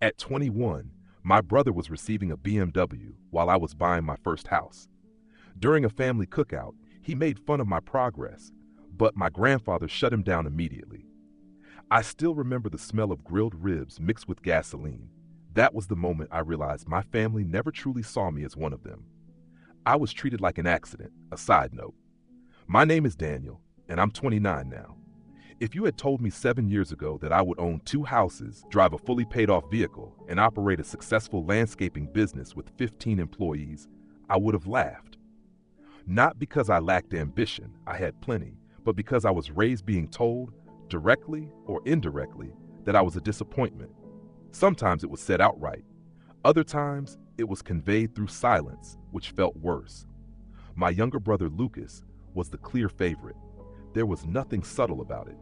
At 21, my brother was receiving a BMW while I was buying my first house. During a family cookout, he made fun of my progress, but my grandfather shut him down immediately. I still remember the smell of grilled ribs mixed with gasoline. That was the moment I realized my family never truly saw me as one of them. I was treated like an accident. A side note. My name is Daniel, and I'm 29 now. If you had told me 7 years ago that I would own 2 houses, drive a fully paid off vehicle, and operate a successful landscaping business with 15 employees, I would have laughed. Not because I lacked ambition, I had plenty, but because I was raised being told, directly or indirectly, that I was a disappointment. Sometimes it was said outright. Other times, it was conveyed through silence, which felt worse. My younger brother Lucas was the clear favorite. There was nothing subtle about it.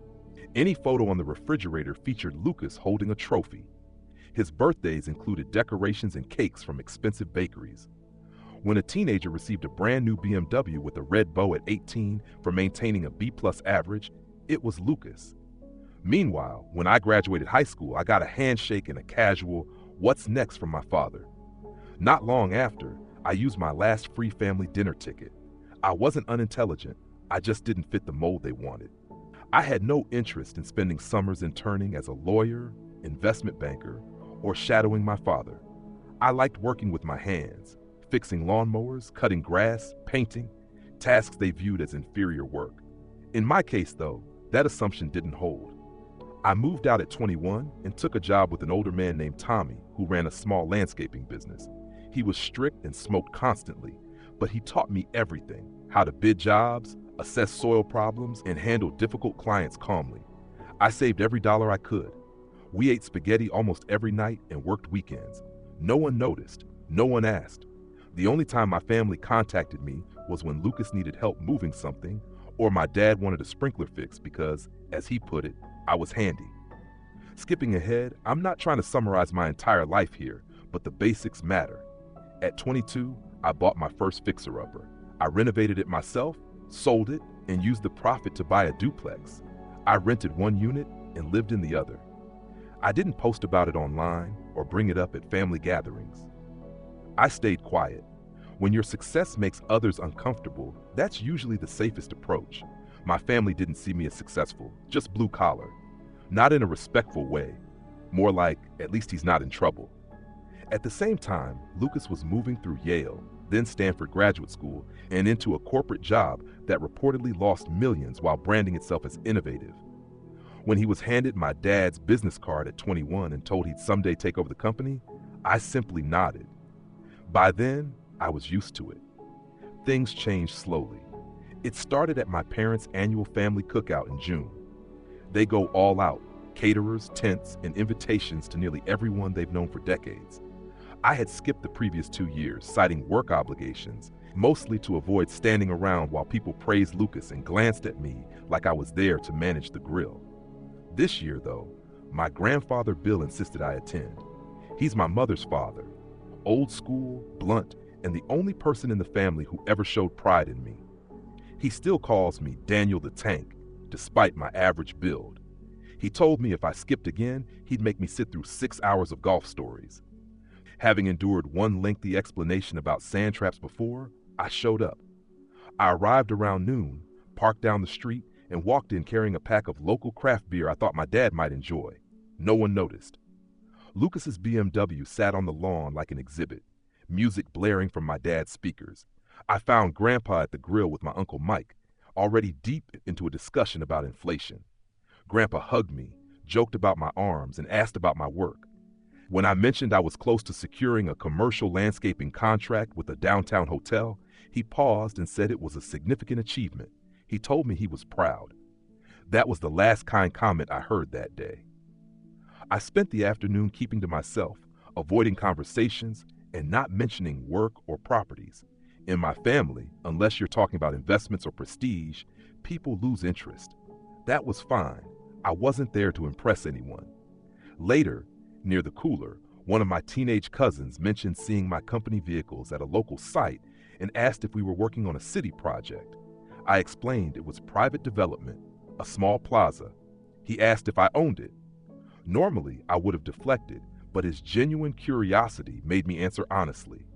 Any photo on the refrigerator featured Lucas holding a trophy. His birthdays included decorations and cakes from expensive bakeries. When a teenager received a brand new BMW with a red bow at 18 for maintaining a B+ average, it was Lucas. Meanwhile, when I graduated high school, I got a handshake and a casual, "What's next?" from my father. Not long after, I used my last free family dinner ticket. I wasn't unintelligent, I just didn't fit the mold they wanted. I had no interest in spending summers interning as a lawyer, investment banker, or shadowing my father. I liked working with my hands, fixing lawnmowers, cutting grass, painting, tasks they viewed as inferior work. In my case, though, that assumption didn't hold. I moved out at 21 and took a job with an older man named Tommy who ran a small landscaping business. He was strict and smoked constantly, but he taught me everything: how to bid jobs, assess soil problems, and handle difficult clients calmly. I saved every dollar I could. We ate spaghetti almost every night and worked weekends. No one noticed. No one asked. The only time my family contacted me was when Lucas needed help moving something, or my dad wanted a sprinkler fix because, as he put it, I was handy. Skipping ahead, I'm not trying to summarize my entire life here, but the basics matter. At 22, I bought my first fixer-upper. I renovated it myself, sold it, and used the profit to buy a duplex. I rented one unit and lived in the other. I didn't post about it online or bring it up at family gatherings. I stayed quiet. When your success makes others uncomfortable, that's usually the safest approach. My family didn't see me as successful, just blue collar. Not in a respectful way, more like, at least he's not in trouble. At the same time, Lucas was moving through Yale, then Stanford Graduate School, and into a corporate job that reportedly lost millions while branding itself as innovative. When he was handed my dad's business card at 21 and told he'd someday take over the company, I simply nodded. By then, I was used to it. Things changed slowly. It started at my parents' annual family cookout in June. They go all out, caterers, tents, and invitations to nearly everyone they've known for decades. I had skipped the previous 2 years, citing work obligations, mostly to avoid standing around while people praised Lucas and glanced at me like I was there to manage the grill. This year, though, my grandfather Bill insisted I attend. He's my mother's father, old school, blunt, and the only person in the family who ever showed pride in me. He still calls me Daniel the Tank, despite my average build. He told me if I skipped again, he'd make me sit through 6 hours of golf stories. Having endured one lengthy explanation about sand traps before, I showed up. I arrived around noon, parked down the street, and walked in carrying a pack of local craft beer I thought my dad might enjoy. No one noticed. Lucas's BMW sat on the lawn like an exhibit, music blaring from my dad's speakers. I found Grandpa at the grill with my Uncle Mike, already deep into a discussion about inflation. Grandpa hugged me, joked about my arms, and asked about my work. When I mentioned I was close to securing a commercial landscaping contract with a downtown hotel, he paused and said it was a significant achievement. He told me he was proud. That was the last kind comment I heard that day. I spent the afternoon keeping to myself, avoiding conversations, and not mentioning work or properties. In my family, unless you're talking about investments or prestige, people lose interest. That was fine. I wasn't there to impress anyone. Later, near the cooler, one of my teenage cousins mentioned seeing my company vehicles at a local site and asked if we were working on a city project. I explained it was private development, a small plaza. He asked if I owned it. Normally, I would have deflected, but his genuine curiosity made me answer honestly.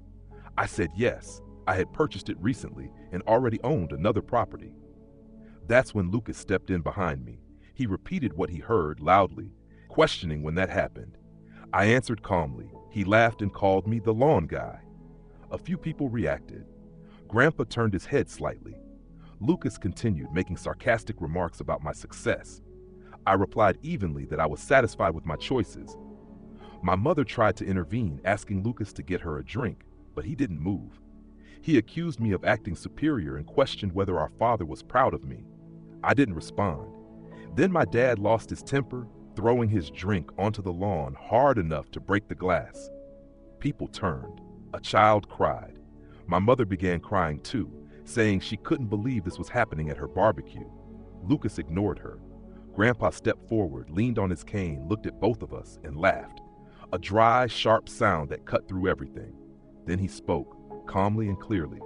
I said yes, I had purchased it recently and already owned another property. That's when Lucas stepped in behind me. He repeated what he heard loudly, questioning when that happened. I answered calmly. He laughed and called me the lawn guy. A few people reacted. Grandpa turned his head slightly. Lucas continued making sarcastic remarks about my success. I replied evenly that I was satisfied with my choices. My mother tried to intervene, asking Lucas to get her a drink, but he didn't move. He accused me of acting superior and questioned whether our father was proud of me. I didn't respond. Then my dad lost his temper, throwing his drink onto the lawn hard enough to break the glass. People turned. A child cried. My mother began crying too, saying she couldn't believe this was happening at her barbecue. Lucas ignored her. Grandpa stepped forward, leaned on his cane, looked at both of us, and laughed. A dry, sharp sound that cut through everything. Then he spoke, calmly and clearly.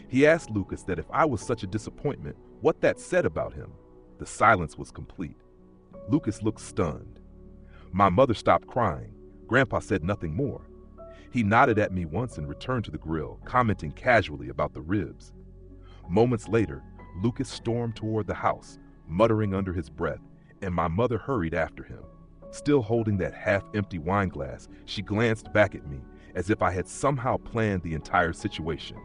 He asked Lucas that if I was such a disappointment, what that said about him. The silence was complete. Lucas looked stunned. My mother stopped crying. Grandpa said nothing more. He nodded at me once and returned to the grill, commenting casually about the ribs. Moments later, Lucas stormed toward the house, muttering under his breath, and my mother hurried after him. Still holding that half-empty wine glass, she glanced back at me as if I had somehow planned the entire situation.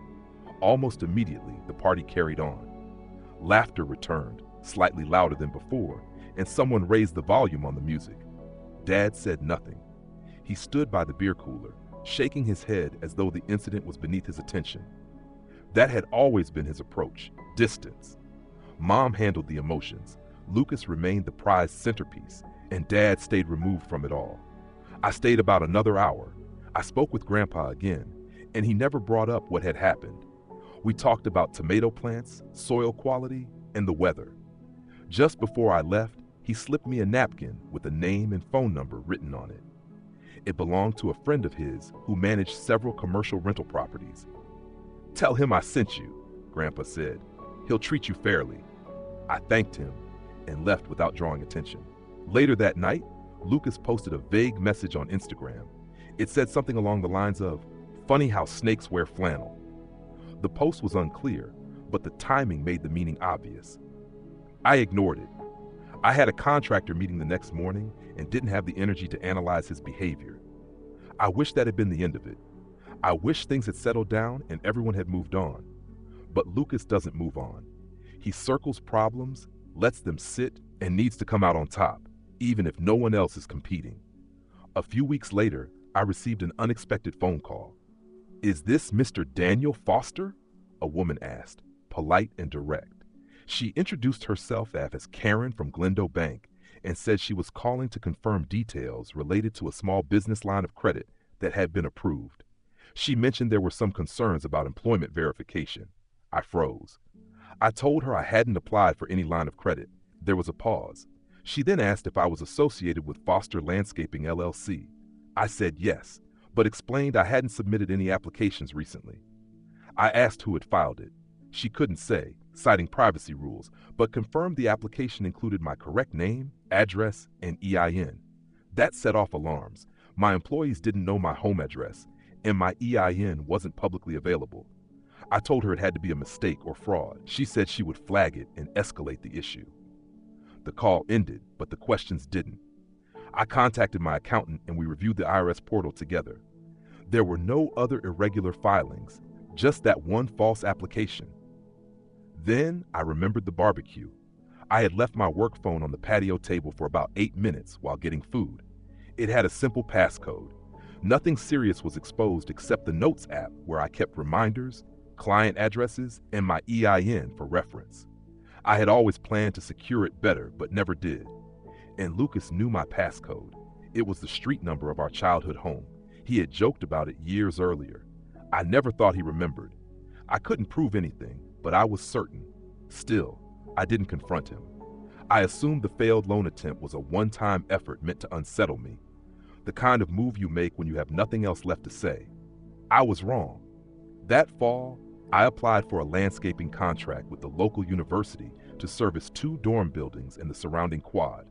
Almost immediately, the party carried on. Laughter returned, slightly louder than before, and someone raised the volume on the music. Dad said nothing. He stood by the beer cooler, shaking his head as though the incident was beneath his attention. That had always been his approach, distance. Mom handled the emotions. Lucas remained the prized centerpiece, and Dad stayed removed from it all. I stayed about another hour. I spoke with Grandpa again, and he never brought up what had happened. We talked about tomato plants, soil quality, and the weather. Just before I left, he slipped me a napkin with a name and phone number written on it. It belonged to a friend of his who managed several commercial rental properties. "Tell him I sent you," Grandpa said. "He'll treat you fairly." I thanked him and left without drawing attention. Later that night, Lucas posted a vague message on Instagram. It said something along the lines of, "Funny how snakes wear flannel." The post was unclear, but the timing made the meaning obvious. I ignored it. I had a contractor meeting the next morning and didn't have the energy to analyze his behavior. I wish that had been the end of it. I wish things had settled down and everyone had moved on. But Lucas doesn't move on. He circles problems, lets them sit, and needs to come out on top, even if no one else is competing. A few weeks later, I received an unexpected phone call. "Is this Mr. Daniel Foster?" a woman asked, polite and direct. She introduced herself as Karen from Glendo Bank and said she was calling to confirm details related to a small business line of credit that had been approved. She mentioned there were some concerns about employment verification. I froze. I told her I hadn't applied for any line of credit. There was a pause. She then asked if I was associated with Foster Landscaping LLC. I said yes, but explained I hadn't submitted any applications recently. I asked who had filed it. She couldn't say, citing privacy rules, but confirmed the application included my correct name, address, and EIN. That set off alarms. My employees didn't know my home address, and my EIN wasn't publicly available. I told her it had to be a mistake or fraud. She said she would flag it and escalate the issue. The call ended, but the questions didn't. I contacted my accountant and we reviewed the IRS portal together. There were no other irregular filings, just that one false application. Then I remembered the barbecue. I had left my work phone on the patio table for about 8 minutes while getting food. It had a simple passcode. Nothing serious was exposed except the Notes app where I kept reminders, client addresses, and my EIN for reference. I had always planned to secure it better, but never did. And Lucas knew my passcode. It was the street number of our childhood home. He had joked about it years earlier. I never thought he remembered. I couldn't prove anything, but I was certain. Still, I didn't confront him. I assumed the failed loan attempt was a one-time effort meant to unsettle me. The kind of move you make when you have nothing else left to say. I was wrong. That fall, I applied for a landscaping contract with the local university to service 2 dorm buildings in the surrounding quad.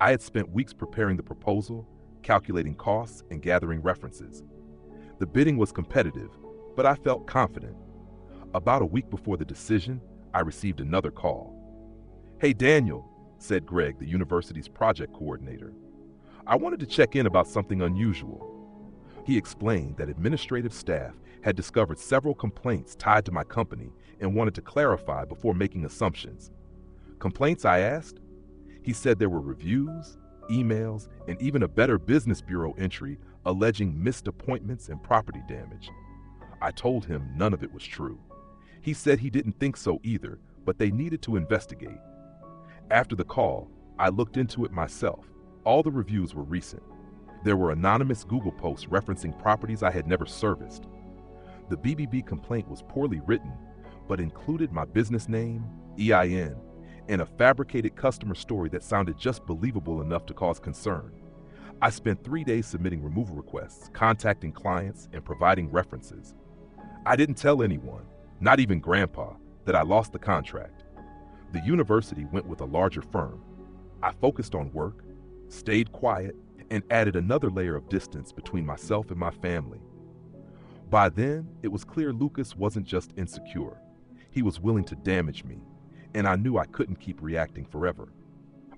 I had spent weeks preparing the proposal, calculating costs and gathering references. The bidding was competitive, but I felt confident. About a week before the decision, I received another call. "Hey Daniel," said Greg, the university's project coordinator. "I wanted to check in about something unusual." He explained that administrative staff had discovered several complaints tied to my company and wanted to clarify before making assumptions. "Complaints?" I asked. He said there were reviews, emails, and even a Better Business Bureau entry alleging missed appointments and property damage. I told him none of it was true. He said he didn't think so either, but they needed to investigate. After the call, I looked into it myself. All the reviews were recent. There were anonymous Google posts referencing properties I had never serviced. The BBB complaint was poorly written, but included my business name, EIN, and a fabricated customer story that sounded just believable enough to cause concern. I spent 3 days submitting removal requests, contacting clients, and providing references. I didn't tell anyone, not even Grandpa, that I lost the contract. The university went with a larger firm. I focused on work, stayed quiet, and added another layer of distance between myself and my family. By then, it was clear Lucas wasn't just insecure. He was willing to damage me, and I knew I couldn't keep reacting forever.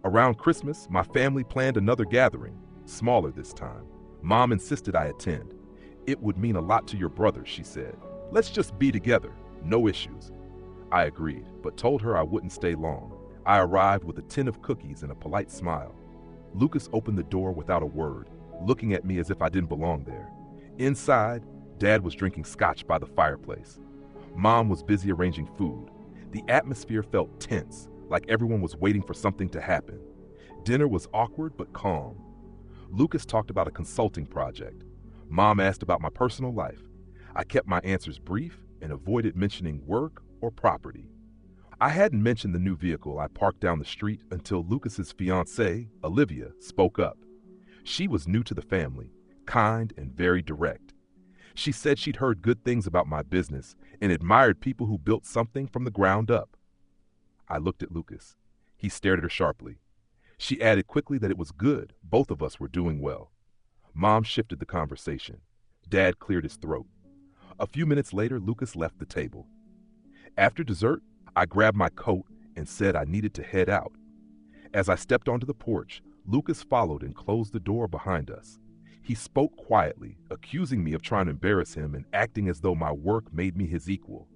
Around Christmas, my family planned another gathering, smaller this time. Mom insisted I attend. "It would mean a lot to your brother," she said. "Let's just be together, no issues." I agreed, but told her I wouldn't stay long. I arrived with a tin of cookies and a polite smile. Lucas opened the door without a word, looking at me as if I didn't belong there. Inside, Dad was drinking scotch by the fireplace. Mom was busy arranging food. The atmosphere felt tense, like everyone was waiting for something to happen. Dinner was awkward but calm. Lucas talked about a consulting project. Mom asked about my personal life. I kept my answers brief and avoided mentioning work or property. I hadn't mentioned the new vehicle I parked down the street until Lucas's fiancée, Olivia, spoke up. She was new to the family, kind and very direct. She said she'd heard good things about my business and admired people who built something from the ground up. I looked at Lucas. He stared at her sharply. She added quickly that it was good. Both of us were doing well. Mom shifted the conversation. Dad cleared his throat. A few minutes later, Lucas left the table. After dessert, I grabbed my coat and said I needed to head out. As I stepped onto the porch, Lucas followed and closed the door behind us. He spoke quietly, accusing me of trying to embarrass him and acting as though my work made me his equal.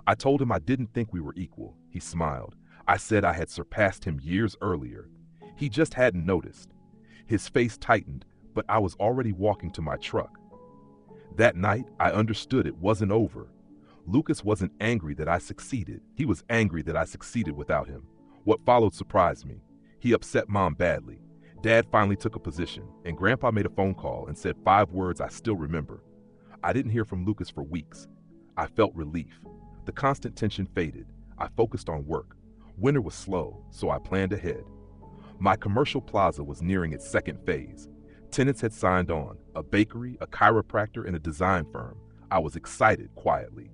I told him I didn't think we were equal. He smiled. I said I had surpassed him years earlier. He just hadn't noticed. His face tightened, but I was already walking to my truck. That night, I understood it wasn't over. Lucas wasn't angry that I succeeded. He was angry that I succeeded without him. What followed surprised me. He upset Mom badly. Dad finally took a position, and Grandpa made a phone call and said 5 words I still remember. I didn't hear from Lucas for weeks. I felt relief. The constant tension faded. I focused on work. Winter was slow, so I planned ahead. My commercial plaza was nearing its second phase. Tenants had signed on, a bakery, a chiropractor, and a design firm. I was excited quietly.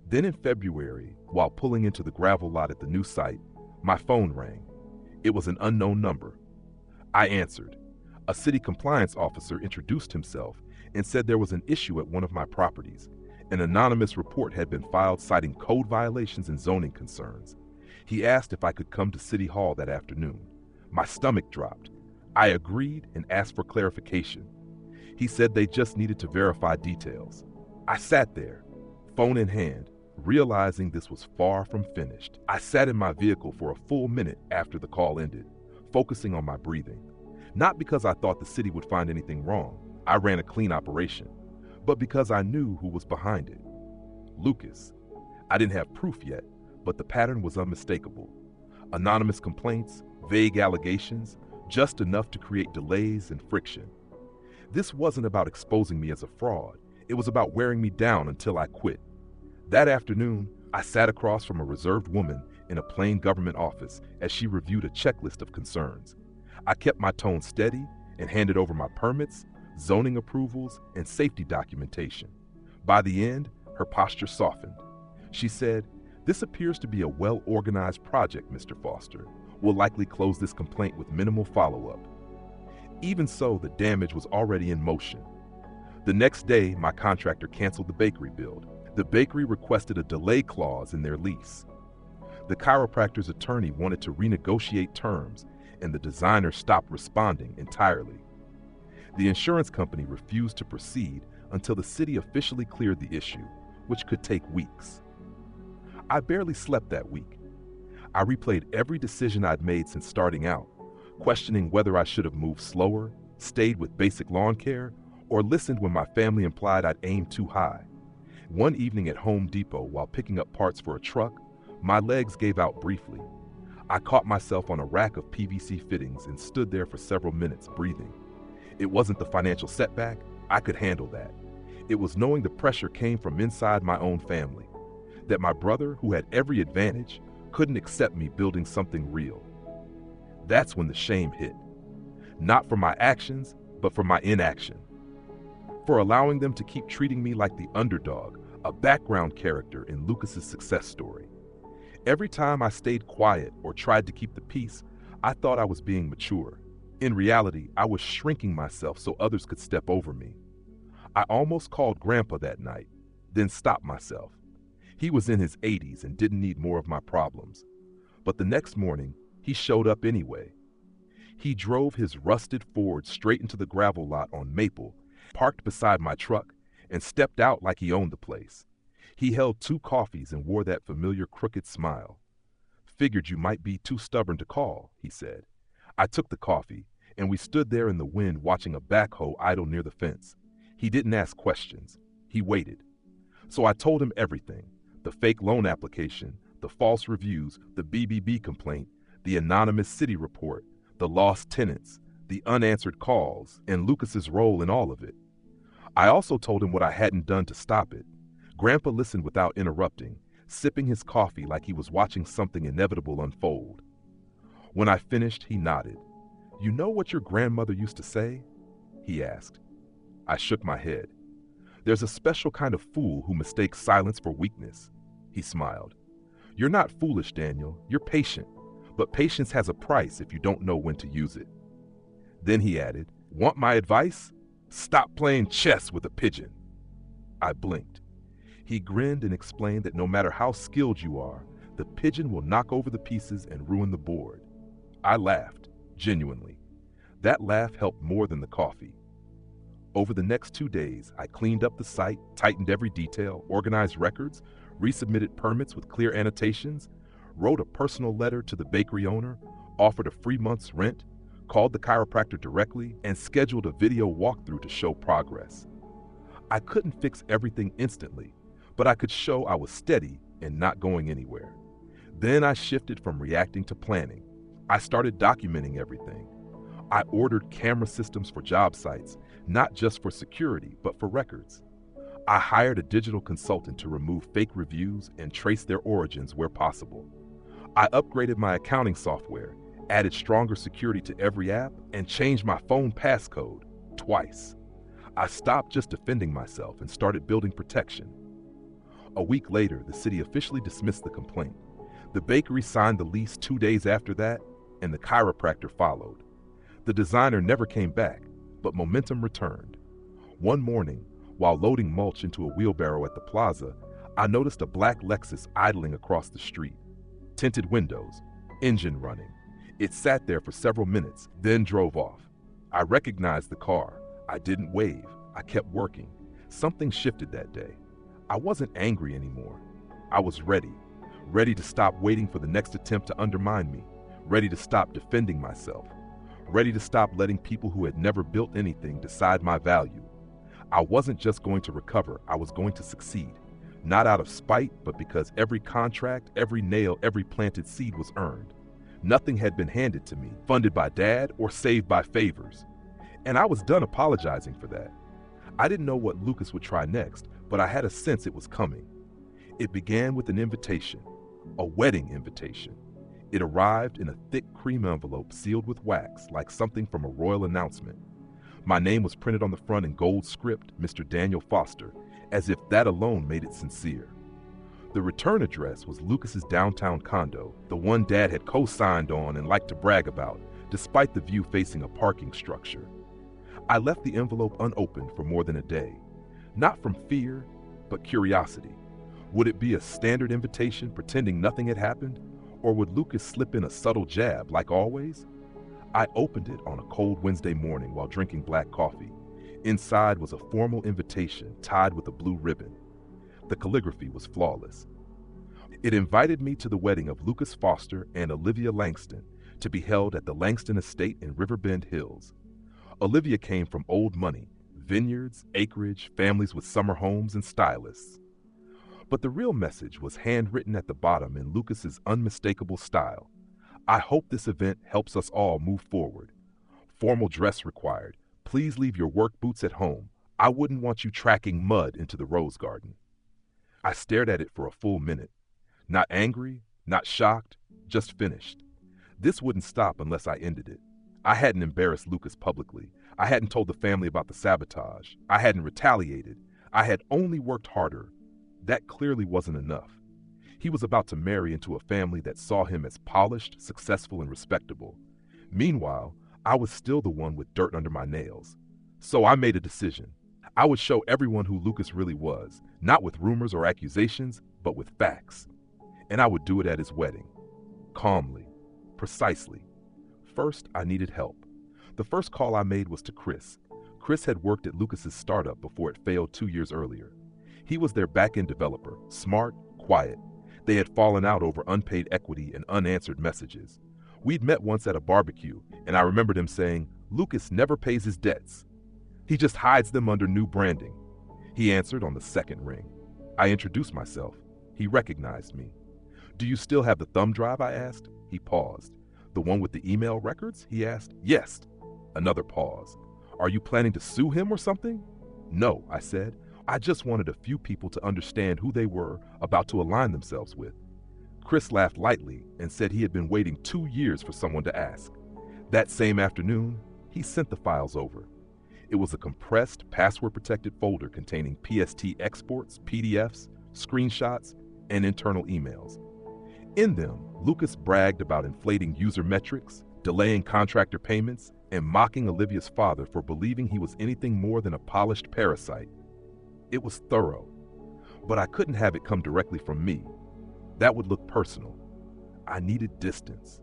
Then in February, while pulling into the gravel lot at the new site, my phone rang. It was an unknown number. I answered. A city compliance officer introduced himself and said there was an issue at one of my properties. An anonymous report had been filed citing code violations and zoning concerns. He asked if I could come to City Hall that afternoon. My stomach dropped. I agreed and asked for clarification. He said they just needed to verify details. I sat there, phone in hand, realizing this was far from finished. I sat in my vehicle for a full minute after the call ended, focusing on my breathing. Not because I thought the city would find anything wrong. I ran a clean operation, but because I knew who was behind it. Lucas. I didn't have proof yet, but the pattern was unmistakable. Anonymous complaints, vague allegations, just enough to create delays and friction. This wasn't about exposing me as a fraud. It was about wearing me down until I quit. That afternoon, I sat across from a reserved woman in a plain government office as she reviewed a checklist of concerns. I kept my tone steady and handed over my permits, zoning approvals, and safety documentation. By the end, her posture softened. She said, "This appears to be a well-organized project, Mr. Foster. We'll likely close this complaint with minimal follow-up." Even so, the damage was already in motion. The next day, my contractor canceled the bakery build. The bakery requested a delay clause in their lease. The chiropractor's attorney wanted to renegotiate terms, and the designer stopped responding entirely. The insurance company refused to proceed until the city officially cleared the issue, which could take weeks. I barely slept that week. I replayed every decision I'd made since starting out, questioning whether I should have moved slower, stayed with basic lawn care, or listened when my family implied I'd aimed too high. One evening at Home Depot while picking up parts for a truck, my legs gave out briefly. I caught myself on a rack of PVC fittings and stood there for several minutes, breathing. It wasn't the financial setback, I could handle that. It was knowing the pressure came from inside my own family, that my brother, who had every advantage, couldn't accept me building something real. That's when the shame hit. Not for my actions, but for my inaction. For allowing them to keep treating me like the underdog, a background character in Lucas's success story. Every time I stayed quiet or tried to keep the peace, I thought I was being mature. In reality, I was shrinking myself so others could step over me. I almost called Grandpa that night, then stopped myself. He was in his 80s and didn't need more of my problems. But the next morning, he showed up anyway. He drove his rusted Ford straight into the gravel lot on Maple, parked beside my truck, and stepped out like he owned the place. He held 2 coffees and wore that familiar crooked smile. "Figured you might be too stubborn to call," he said. I took the coffee, and we stood there in the wind watching a backhoe idle near the fence. He didn't ask questions. He waited. So I told him everything: the fake loan application, the false reviews, the BBB complaint, the anonymous city report, the lost tenants, the unanswered calls, and Lucas's role in all of it. I also told him what I hadn't done to stop it. Grandpa listened without interrupting, sipping his coffee like he was watching something inevitable unfold. When I finished, he nodded. "You know what your grandmother used to say?" he asked. I shook my head. "There's a special kind of fool who mistakes silence for weakness," he smiled. "You're not foolish, Daniel. You're patient. But patience has a price if you don't know when to use it." Then he added, "Want my advice? Stop playing chess with a pigeon." I blinked. He grinned and explained that no matter how skilled you are, the pigeon will knock over the pieces and ruin the board. I laughed, genuinely. That laugh helped more than the coffee. Over the next 2 days, I cleaned up the site, tightened every detail, organized records, resubmitted permits with clear annotations, wrote a personal letter to the bakery owner, offered a free month's rent, called the chiropractor directly, and scheduled a video walkthrough to show progress. I couldn't fix everything instantly, but I could show I was steady and not going anywhere. Then I shifted from reacting to planning. I started documenting everything. I ordered camera systems for job sites, not just for security, but for records. I hired a digital consultant to remove fake reviews and trace their origins where possible. I upgraded my accounting software, added stronger security to every app, and changed my phone passcode twice. I stopped just defending myself and started building protection. A week later, the city officially dismissed the complaint. The bakery signed the lease 2 days after that, and the chiropractor followed. The designer never came back, but momentum returned. One morning, while loading mulch into a wheelbarrow at the plaza, I noticed a black Lexus idling across the street. Tinted windows, engine running. It sat there for several minutes, then drove off. I recognized the car. I didn't wave. I kept working. Something shifted that day. I wasn't angry anymore. I was ready to stop waiting for the next attempt to undermine me, ready to stop defending myself, ready to stop letting people who had never built anything decide my value. I wasn't just going to recover, I was going to succeed. Not out of spite, but because every contract, every nail, every planted seed was earned. Nothing had been handed to me, funded by Dad, or saved by favors. And I was done apologizing for that. I didn't know what Lucas would try next, but I had a sense it was coming. It began with an invitation, a wedding invitation. It arrived in a thick cream envelope sealed with wax, like something from a royal announcement. My name was printed on the front in gold script, Mr. Daniel Foster, as if that alone made it sincere. The return address was Lucas's downtown condo, the one Dad had co-signed on and liked to brag about, despite the view facing a parking structure. I left the envelope unopened for more than a day, not from fear, but curiosity. Would it be a standard invitation pretending nothing had happened, or would Lucas slip in a subtle jab like always? I opened it on a cold Wednesday morning while drinking black coffee. Inside was a formal invitation tied with a blue ribbon. The calligraphy was flawless. It invited me to the wedding of Lucas Foster and Olivia Langston, to be held at the Langston Estate in Riverbend Hills. Olivia came from old money, vineyards, acreage, families with summer homes, and stylists. But the real message was handwritten at the bottom in Lucas's unmistakable style. I hope this event helps us all move forward. Formal dress required. Please leave your work boots at home. I wouldn't want you tracking mud into the rose garden. I stared at it for a full minute. Not angry, not shocked, just finished. This wouldn't stop unless I ended it. I hadn't embarrassed Lucas publicly. I hadn't told the family about the sabotage. I hadn't retaliated. I had only worked harder. That clearly wasn't enough. He was about to marry into a family that saw him as polished, successful, and respectable. Meanwhile, I was still the one with dirt under my nails. So I made a decision. I would show everyone who Lucas really was, not with rumors or accusations, but with facts. And I would do it at his wedding. Calmly. Precisely. First, I needed help. The first call I made was to Chris. Chris had worked at Lucas's startup before it failed 2 years earlier. He was their back-end developer, smart, quiet. They had fallen out over unpaid equity and unanswered messages. We'd met once at a barbecue, and I remembered him saying, "Lucas never pays his debts. He just hides them under new branding." He answered on the second ring. I introduced myself. He recognized me. "Do you still have the thumb drive?" I asked. He paused. "The one with the email records?" he asked. "Yes." Another pause. "Are you planning to sue him or something?" "No," I said. "I just wanted a few people to understand who they were about to align themselves with." Chris laughed lightly and said he had been waiting 2 years for someone to ask. That same afternoon, he sent the files over. It was a compressed, password-protected folder containing PST exports, PDFs, screenshots, and internal emails. In them, Lucas bragged about inflating user metrics, delaying contractor payments, and mocking Olivia's father for believing he was anything more than a polished parasite. It was thorough, but I couldn't have it come directly from me. That would look personal. I needed distance.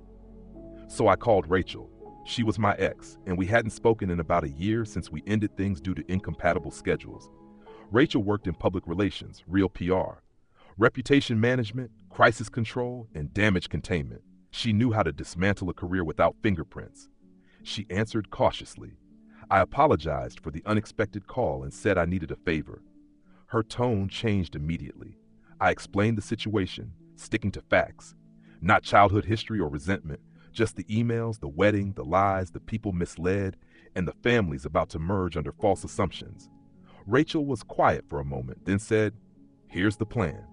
So I called Rachel. She was my ex, and we hadn't spoken in about a year since we ended things due to incompatible schedules. Rachel worked in public relations, real PR, reputation management, crisis control, and damage containment. She knew how to dismantle a career without fingerprints. She answered cautiously. I apologized for the unexpected call and said I needed a favor. Her tone changed immediately. I explained the situation, sticking to facts. Not childhood history or resentment, just the emails, the wedding, the lies, the people misled, and the families about to merge under false assumptions. Rachel was quiet for a moment, then said, "Here's the plan."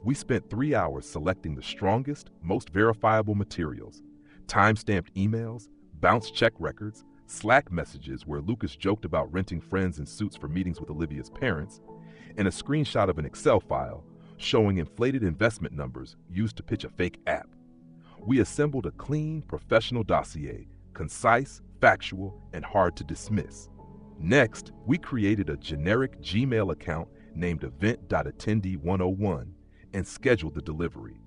We spent 3 hours selecting the strongest, most verifiable materials, time-stamped emails, bounce check records, Slack messages where Lucas joked about renting friends in suits for meetings with Olivia's parents, and a screenshot of an Excel file showing inflated investment numbers used to pitch a fake app. We assembled a clean, professional dossier, concise, factual, and hard to dismiss. Next, we created a generic Gmail account named event.attendee101 and scheduled the delivery.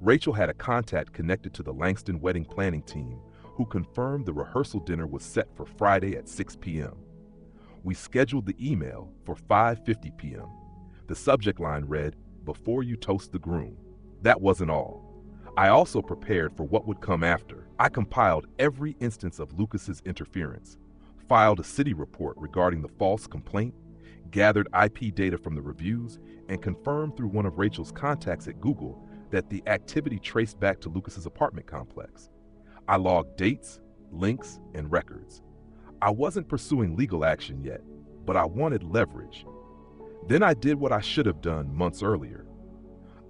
Rachel had a contact connected to the Langston wedding planning team who confirmed the rehearsal dinner was set for Friday at 6 p.m. We scheduled the email for 5:50 p.m. The subject line read, "Before you toast the groom." That wasn't all. I also prepared for what would come after. I compiled every instance of Lucas's interference, filed a city report regarding the false complaint, gathered IP data from the reviews, and confirmed through one of Rachel's contacts at Google that the activity traced back to Lucas's apartment complex. I logged dates, links, and records. I wasn't pursuing legal action yet, but I wanted leverage. Then I did what I should have done months earlier.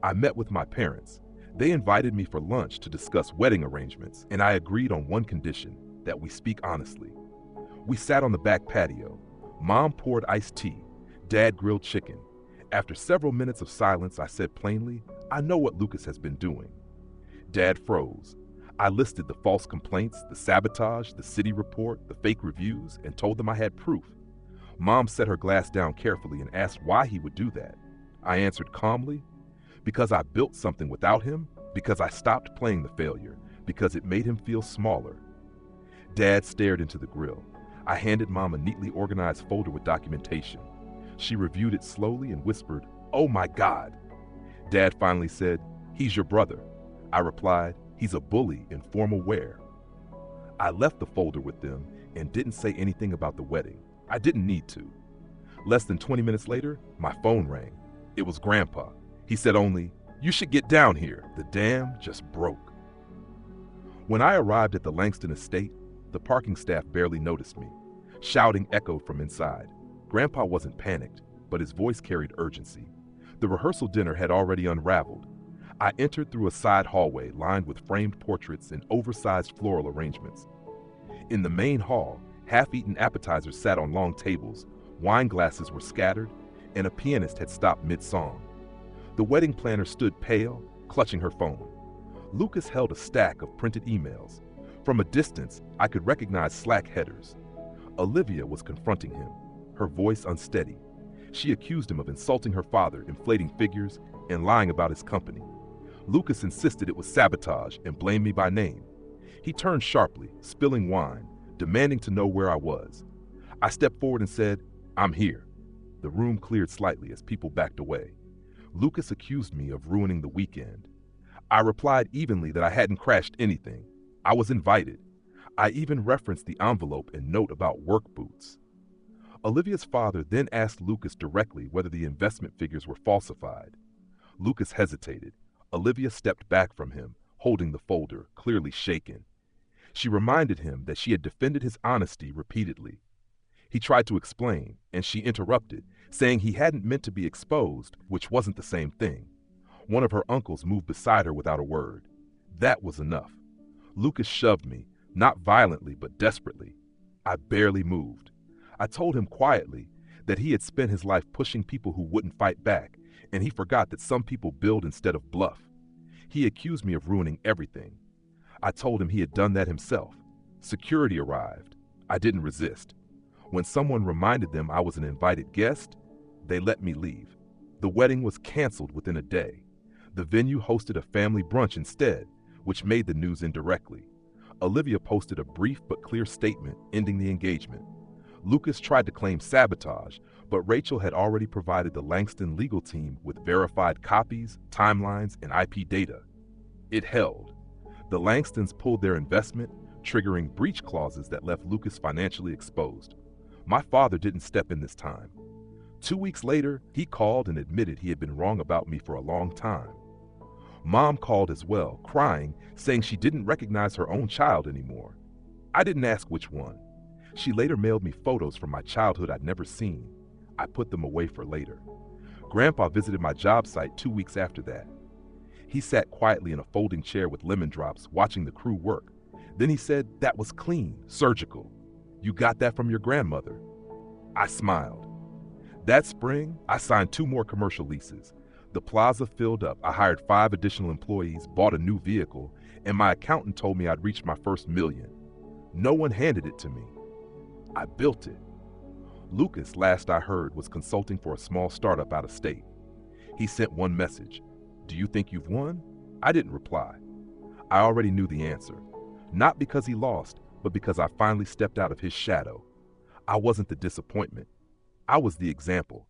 I met with my parents. They invited me for lunch to discuss wedding arrangements, and I agreed on one condition, that we speak honestly. We sat on the back patio. Mom poured iced tea. Dad grilled chicken. After several minutes of silence, I said plainly, "I know what Lucas has been doing." Dad froze. I listed the false complaints, the sabotage, the city report, the fake reviews, and told them I had proof. Mom set her glass down carefully and asked why he would do that. I answered calmly, because I built something without him, because I stopped playing the failure, because it made him feel smaller. Dad stared into the grill. I handed Mom a neatly organized folder with documentation. She reviewed it slowly and whispered, "Oh my God." Dad finally said, "He's your brother." I replied, "He's a bully in formal wear." I left the folder with them and didn't say anything about the wedding. I didn't need to. Less than 20 minutes later, my phone rang. It was Grandpa. He said only, "You should get down here. The dam just broke." When I arrived at the Langston estate, the parking staff barely noticed me. Shouting echoed from inside. Grandpa wasn't panicked, but his voice carried urgency. The rehearsal dinner had already unraveled. I entered through a side hallway lined with framed portraits and oversized floral arrangements. In the main hall, half-eaten appetizers sat on long tables, wine glasses were scattered, and a pianist had stopped mid-song. The wedding planner stood pale, clutching her phone. Lucas held a stack of printed emails. From a distance, I could recognize Slack headers. Olivia was confronting him, her voice unsteady. She accused him of insulting her father, inflating figures, and lying about his company. Lucas insisted it was sabotage and blamed me by name. He turned sharply, spilling wine, demanding to know where I was. I stepped forward and said, "I'm here." The room cleared slightly as people backed away. Lucas accused me of ruining the weekend. I replied evenly that I hadn't crashed anything. I was invited. I even referenced the envelope and note about work boots. Olivia's father then asked Lucas directly whether the investment figures were falsified. Lucas hesitated. Olivia stepped back from him, holding the folder, clearly shaken. She reminded him that she had defended his honesty repeatedly. He tried to explain, and she interrupted, saying he hadn't meant to be exposed, which wasn't the same thing. One of her uncles moved beside her without a word. That was enough. Lucas shoved me, not violently but desperately. I barely moved. I told him quietly that he had spent his life pushing people who wouldn't fight back, and he forgot that some people build instead of bluff. He accused me of ruining everything. I told him he had done that himself. Security arrived. I didn't resist. When someone reminded them I was an invited guest, they let me leave. The wedding was canceled within a day. The venue hosted a family brunch instead, which made the news indirectly. Olivia posted a brief but clear statement ending the engagement. Lucas tried to claim sabotage, but Rachel had already provided the Langston legal team with verified copies, timelines, and IP data. It held. The Langstons pulled their investment, triggering breach clauses that left Lucas financially exposed. My father didn't step in this time. 2 weeks later, he called and admitted he had been wrong about me for a long time. Mom called as well, crying, saying she didn't recognize her own child anymore. I didn't ask which one. She later mailed me photos from my childhood I'd never seen. I put them away for later. Grandpa visited my job site 2 weeks after that. He sat quietly in a folding chair with lemon drops, watching the crew work. Then he said, "That was clean, surgical. You got that from your grandmother." I smiled. That spring, I signed 2 more commercial leases. The plaza filled up. I hired 5 additional employees, bought a new vehicle, and my accountant told me I'd reached my first million. No one handed it to me. I built it. Lucas, last I heard, was consulting for a small startup out of state. He sent one message. "Do you think you've won?" I didn't reply. I already knew the answer. Not because he lost, but because I finally stepped out of his shadow. I wasn't the disappointment. I was the example.